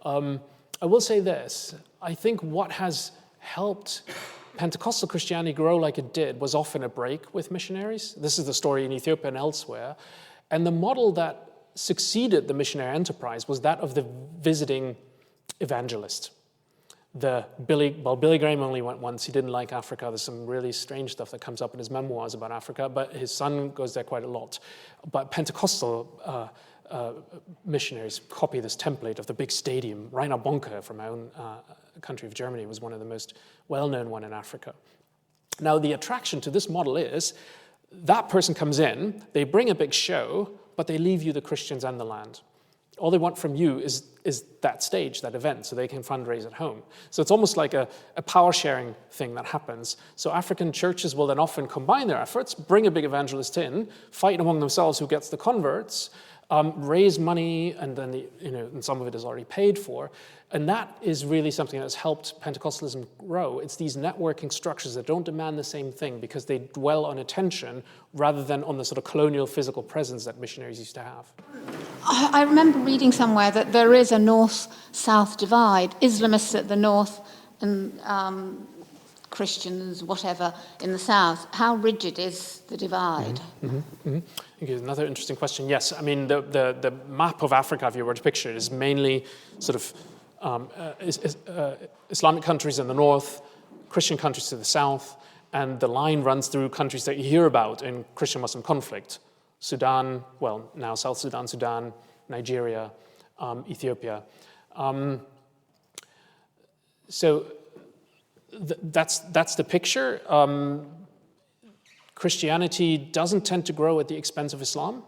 I will say this: I think what has helped Pentecostal Christianity grow like it did was often a break with missionaries. This is the story in Ethiopia and elsewhere. And the model that succeeded the missionary enterprise was that of the visiting evangelist. Billy Graham only went once. He didn't like Africa. There's some really strange stuff that comes up in his memoirs about Africa, but his son goes there quite a lot. But Pentecostal missionaries copy this template of the big stadium. Rainer Bonke from my own country of Germany was one of the most well-known one in Africa. Now, the attraction to this model is that person comes in, they bring a big show, but they leave you the Christians and the land. All they want from you is that stage, that event, so they can fundraise at home. So it's almost like a power-sharing thing that happens. So African churches will then often combine their efforts, bring a big evangelist in, fight among themselves who gets the converts, raise money, and then and some of it is already paid for. And that is really something that's helped Pentecostalism grow. It's these networking structures that don't demand the same thing because they dwell on attention rather than on the sort of colonial physical presence that missionaries used to have. I remember reading somewhere that there is a north-south divide, Islamists at the north and Christians, whatever, in the south. How rigid is the divide? Okay, another interesting question. Yes, I mean, the map of Africa, if you were to picture it, is mainly sort of Islamic countries in the north, Christian countries to the south, and the line runs through countries that you hear about in Christian-Muslim conflict. Sudan, well, now South Sudan, Sudan, Nigeria, Ethiopia. So that's the picture. Christianity doesn't tend to grow at the expense of Islam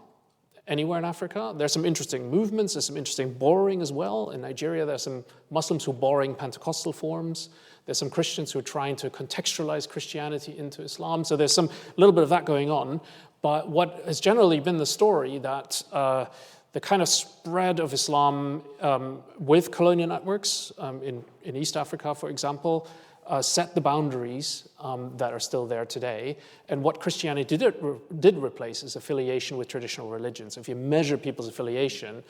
anywhere in Africa. There's some interesting movements, there's some interesting borrowing as well. In Nigeria, there's some Muslims who are borrowing Pentecostal forms. There's some Christians who are trying to contextualize Christianity into Islam. So there's some little bit of that going on. But what has generally been the story that the kind of spread of Islam with colonial networks in East Africa, for example, set the boundaries that are still there today. And what Christianity did replace is affiliation with traditional religions. If you measure people's affiliation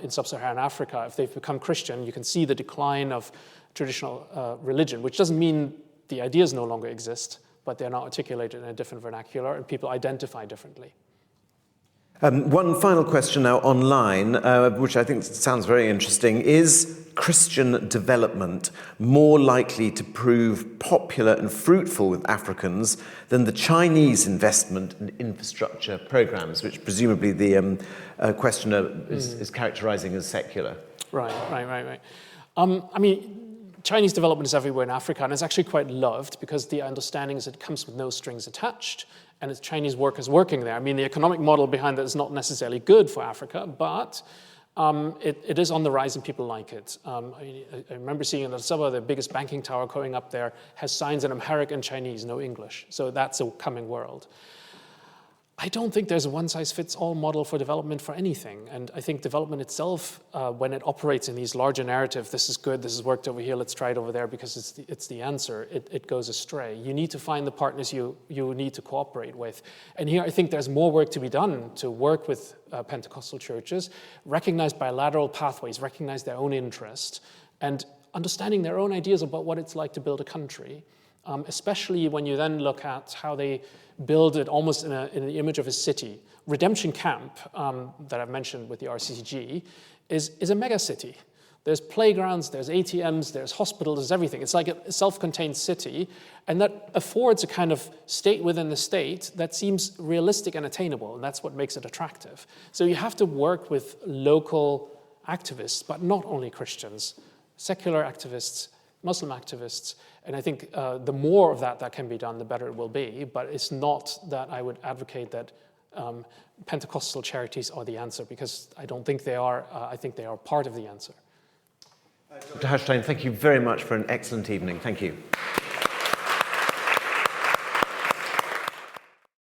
in sub-Saharan Africa, if they've become Christian, you can see the decline of traditional religion, which doesn't mean the ideas no longer exist, but they're now articulated in a different vernacular and people identify differently. One final question now online, which I think sounds very interesting. Is Christian development more likely to prove popular and fruitful with Africans than the Chinese investment in infrastructure programs, which presumably the questioner is characterizing as secular? Right. I mean, Chinese development is everywhere in Africa, and it's actually quite loved because the understanding is it comes with no strings attached, and it's Chinese workers working there. I mean, the economic model behind that is not necessarily good for Africa, but it is on the rise and people like it. I remember seeing in Addis Ababa, the biggest banking tower going up there has signs in Amharic and Chinese, no English. So that's a coming world. I don't think there's a one-size-fits-all model for development for anything. And I think development itself, when it operates in these larger narratives, this is good, this has worked over here, let's try it over there because it's the answer, it goes astray. You need to find the partners you need to cooperate with. And here I think there's more work to be done to work with Pentecostal churches, recognize bilateral pathways, recognize their own interest, and understanding their own ideas about what it's like to build a country. Especially when you then look at how they build it almost in the image of a city. Redemption Camp, that I've mentioned with the RCCG, is a mega city. There's playgrounds, there's ATMs, there's hospitals, there's everything. It's like a self-contained city, and that affords a kind of state within the state that seems realistic and attainable, and that's what makes it attractive. So you have to work with local activists, but not only Christians, secular activists, Muslim activists, and I think the more of that can be done, the better it will be. But it's not that I would advocate that Pentecostal charities are the answer, because I don't think they are. I think they are part of the answer. Dr. Haustein, thank you very much for an excellent evening. Thank you.